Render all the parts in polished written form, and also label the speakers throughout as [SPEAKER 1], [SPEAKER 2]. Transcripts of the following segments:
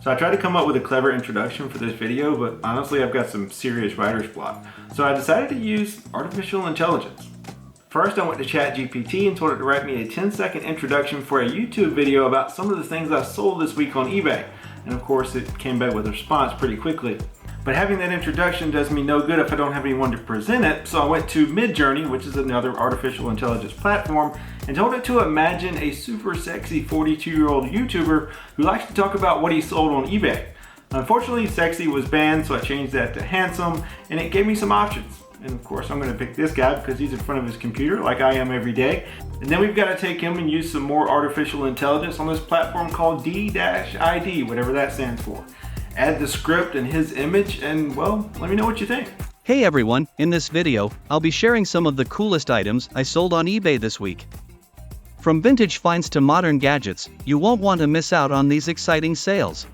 [SPEAKER 1] So I tried to come up with a clever introduction for this video, but honestly I've got some serious writer's block. So I decided to use artificial intelligence. First, I went to ChatGPT and told it to write me a 10-second introduction for a YouTube video about some of the things I sold this week on eBay. And of course, it came back with a response pretty quickly. But having that introduction does me no good if I don't have anyone to present it, so I went to Midjourney, which is another artificial intelligence platform, and told it to imagine a super sexy 42-year-old YouTuber who likes to talk about what he sold on eBay. Unfortunately, sexy was banned, so I changed that to handsome, and it gave me some options. And of course, I'm going to pick this guy because he's in front of his computer like I am every day. And then we've got to take him and use some more artificial intelligence on this platform called D-ID, whatever that stands for. Add the script and his image, and well, let me know what you think.
[SPEAKER 2] Hey everyone, in this video, I'll be sharing some of the coolest items I sold on eBay this week. From vintage finds to modern gadgets, you won't want to miss out on these exciting sales.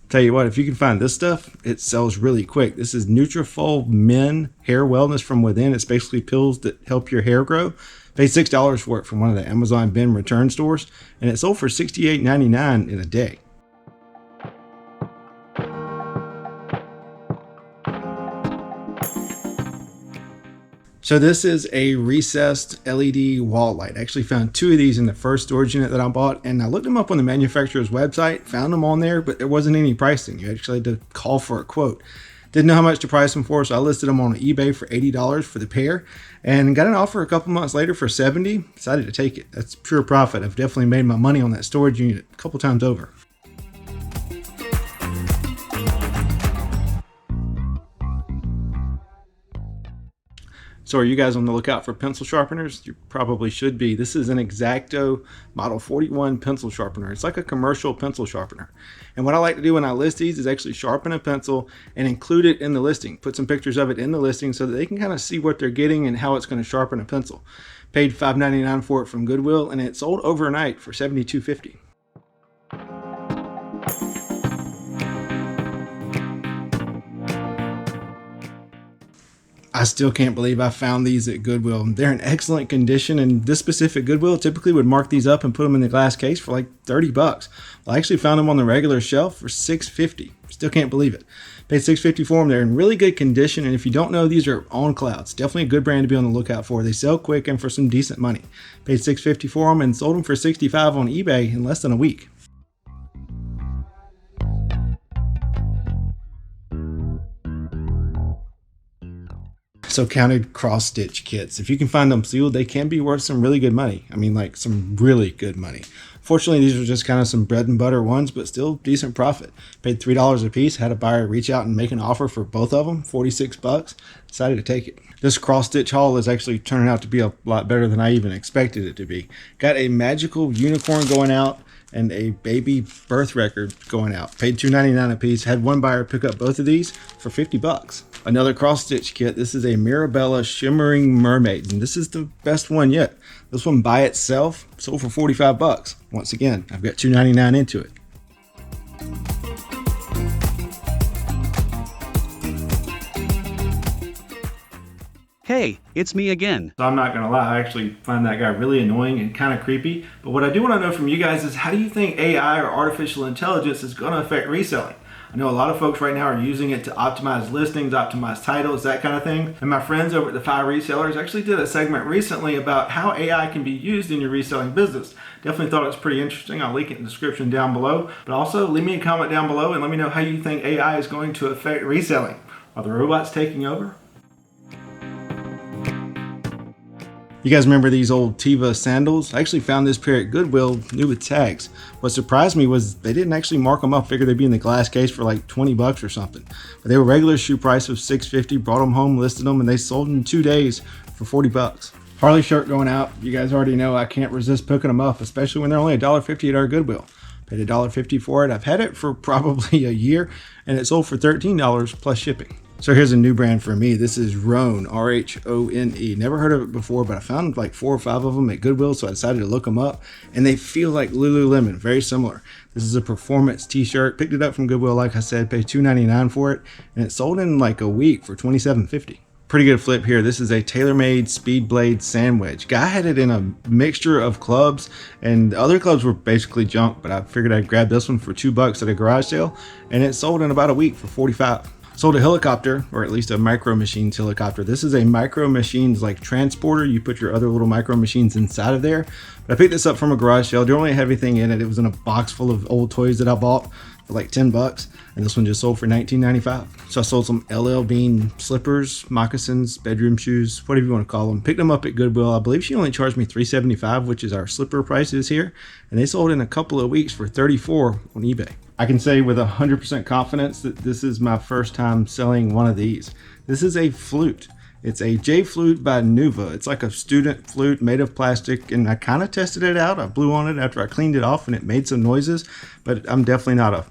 [SPEAKER 1] Tell you what, if you can find this stuff, it sells really quick. This is Nutrafol Men Hair Wellness from Within. It's basically pills that help your hair grow. Paid $6 for it from one of the Amazon bin return stores, and it sold for $68.99 in a day. So this is a recessed LED wall light. I actually found two of these in the first storage unit that I bought, and I looked them up on the manufacturer's website, found them on there, but there wasn't any pricing. You actually had to call for a quote. Didn't know how much to price them for, so I listed them on eBay for $80 for the pair, and got an offer a couple months later for $70. Decided to take it. That's pure profit. I've definitely made my money on that storage unit a couple times over. So are you guys on the lookout for pencil sharpeners? You probably should be. This is an X-Acto Model 41 pencil sharpener. It's like a commercial pencil sharpener. And what I like to do when I list these is actually sharpen a pencil and include it in the listing. Put some pictures of it in the listing so that they can kind of see what they're getting and how it's going to sharpen a pencil. Paid $5.99 for it from Goodwill, and it sold overnight for $72.50. I still can't believe I found these at Goodwill. They're in excellent condition, and this specific Goodwill typically would mark these up and put them in the glass case for like 30 bucks. Well, I actually found them on the regular shelf for $6.50. Still can't believe it. Paid $6.50 for them. They're in really good condition, and if you don't know, these are On Clouds. Definitely a good brand to be on the lookout for. They sell quick and for some decent money. Paid $6.50 for them and sold them for $65 on eBay in less than a week. So counted cross stitch kits. If you can find them sealed, they can be worth some really good money. I mean, like some really good money. Fortunately, these are just kind of some bread and butter ones, but still decent profit. Paid $3 a piece, had a buyer reach out and make an offer for both of them, 46 bucks. Decided to take it. This cross stitch haul is actually turning out to be a lot better than I even expected it to be. Got a magical unicorn going out and a baby birth record going out. Paid $2.99 a piece. Had one buyer pick up both of these for 50 bucks. Another cross stitch kit. This is a Mirabella Shimmering Mermaid, and this is the best one yet. This one by itself sold for 45 bucks. Once again, I've got $2.99 into it.
[SPEAKER 2] Hey, it's me again.
[SPEAKER 1] So I'm not gonna lie, I actually find that guy really annoying and kind of creepy. But what I do want to know from you guys is, how do you think AI or artificial intelligence is going to affect reselling? I know a lot of folks right now are using it to optimize listings, optimize titles, that kind of thing. And my friends over at the 5 Resellers actually did a segment recently about how AI can be used in your reselling business. Definitely thought it was pretty interesting. I'll link it in the description down below. But also leave me a comment down below and let me know how you think AI is going to affect reselling. Are the robots taking over? You guys remember these old Teva sandals? I actually found this pair at Goodwill, new with tags. What surprised me was they didn't actually mark them up. Figured they'd be in the glass case for like 20 bucks or something. But they were regular shoe price of $6.50. Brought them home, listed them, and they sold in 2 days for 40 bucks. Harley shirt going out. You guys already know I can't resist picking them up, especially when they're only $1.50 at our Goodwill. Paid $1.50 for it. I've had it for probably a year, and it sold for $13 plus shipping. So here's a new brand for me. This is Rhone, R-H-O-N-E. Never heard of it before, but I found like 4 or 5 of them at Goodwill, so I decided to look them up. And they feel like Lululemon, very similar. This is a performance t-shirt. Picked it up from Goodwill, like I said, paid $2.99 for it, and it sold in like a week for $27.50. Pretty good flip here. This is a TaylorMade Speed Blade sand wedge. Guy had it in a mixture of clubs, and the other clubs were basically junk, but I figured I'd grab this one for $2 at a garage sale, and it sold in about a week for $45. Sold a helicopter, or at least a Micro Machines helicopter. This is a Micro Machines like transporter. You put your other little Micro Machines inside of there. But I picked this up from a garage sale. Don't really have everything in it. It was in a box full of old toys that I bought for like $10, and this one just sold for $19.95. So I sold some LL Bean slippers, moccasins, bedroom shoes, whatever you want to call them. Picked them up at Goodwill. I believe she only charged me $3.75, which is our slipper prices here, and they sold in a couple of weeks for $34 on eBay. I can say with 100% confidence that this is my first time selling one of these. This is a flute. It's a J Flute by Nuva. It's like a student flute made of plastic, and I kind of tested it out. I blew on it after I cleaned it off and it made some noises, but I'm definitely not a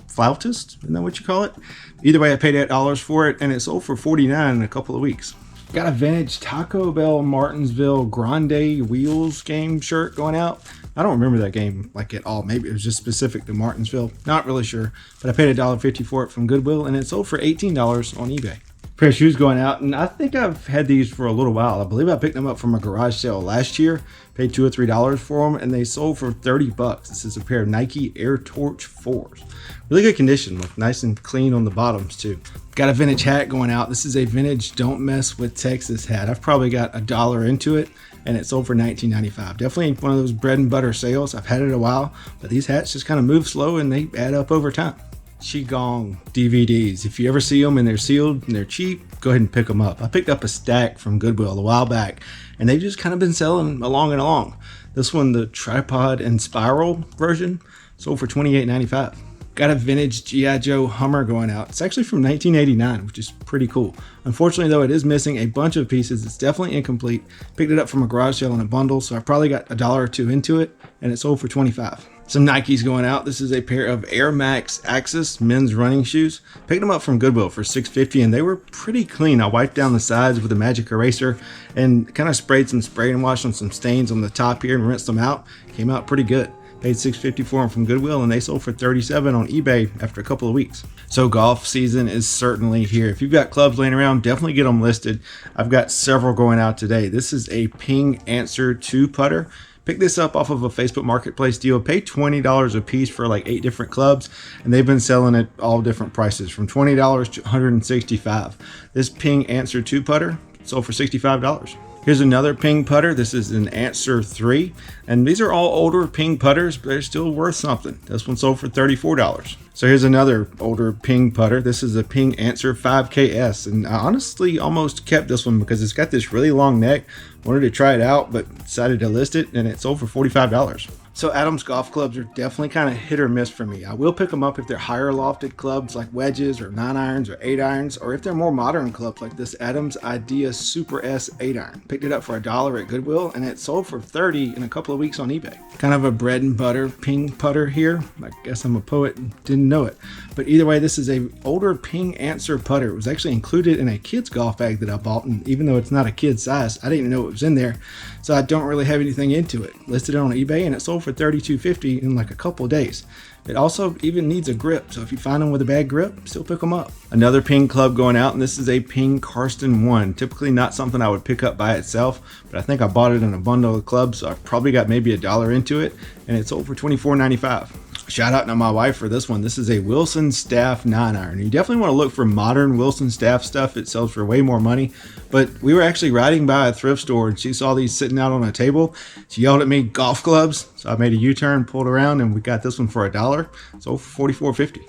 [SPEAKER 1] flautist. Isn't that what you call it? Either way, I paid $8 for it, and it sold for $49 in a couple of weeks. Got a vintage Taco Bell Martinsville Grande Wheels game shirt going out. I don't remember that game like at all. Maybe it was just specific to Martinsville. Not really sure. But I paid $1.50 for it from Goodwill, and it sold for $18 on eBay. Pair of shoes going out, and I think I've had these for a little while. I believe I picked them up from a garage sale last year. Paid $2 or $3 for them, and they sold for $30. This is a pair of Nike Air Torch 4s. Really good condition, look nice and clean on the bottoms too. Got a vintage hat going out. This is a vintage Don't Mess with Texas hat. I've probably got $1 into it, and it sold for $19.95. Definitely one of those bread and butter sales. I've had it a while, but these hats just kind of move slow and they add up over time. Qigong DVDs. If you ever see them and they're sealed and they're cheap, go ahead and pick them up. I picked up a stack from Goodwill a while back, and they've just kind of been selling along and along. This one, the tripod and spiral version, sold for $28.95. Got a vintage G.I. Joe Hummer going out. It's actually from 1989, which is pretty cool. Unfortunately, though, it is missing a bunch of pieces. It's definitely incomplete. Picked it up from a garage sale in a bundle, so I probably got $1 or $2 into it, and it sold for $25. Some Nikes going out. This is a pair of Air Max Axis men's running shoes. Picked them up from Goodwill for $6.50, and they were pretty clean. I wiped down the sides with a magic eraser and kind of sprayed some spray and wash on some stains on the top here and rinsed them out. Came out pretty good. Paid $6.50 for them from Goodwill, and they sold for $37 on eBay after a couple of weeks. So golf season is certainly here. If you've got clubs laying around, definitely get them listed. I've got several going out today. This is a Ping Answer 2 putter. Picked this up off of a Facebook Marketplace deal. Paid $20 a piece for like 8 different clubs, and they've been selling at all different prices from $20 to $165. This Ping Answer 2 putter sold for $65. Here's another Ping putter. This is an Answer 3, and these are all older Ping putters, but they're still worth something. This one sold for $34. So here's another older Ping putter. This is a Ping Answer 5KS, and I honestly almost kept this one because it's got this really long neck. Wanted to try it out, but decided to list it, and it sold for $45. So Adams golf clubs are definitely kind of hit or miss for me. I will pick them up if they're higher lofted clubs like wedges or 9-irons or 8-irons, or if they're more modern clubs like this Adams Idea Super S 8-iron. Picked it up for $1 at Goodwill, and it sold for $30 in a couple of weeks on eBay. Kind of a bread and butter Ping putter here. I guess I'm a poet and didn't know it. But either way, this is a older Ping Answer putter. It was actually included in a kid's golf bag that I bought, and even though it's not a kid's size, I didn't even know it was in there. So I don't really have anything into it. Listed it on eBay, and it sold for $32.50 in like a couple of days. It also even needs a grip, so if you find them with a bad grip, still pick them up. Another Ping club going out, and this is a Ping Karsten 1. Typically not something I would pick up by itself, but I think I bought it in a bundle of clubs, so I probably got maybe $1 into it, and it sold for $24.95. Shout out to my wife for this one. This is a Wilson Staff 9-iron. You definitely want to look for modern Wilson Staff stuff. It sells for way more money. But we were actually riding by a thrift store and she saw these sitting out on a table. She yelled at me, "Golf clubs." So I made a U-turn, pulled around, and we got this one for $1. Sold for $44.50.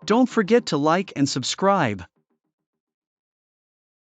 [SPEAKER 2] Don't forget to like and subscribe.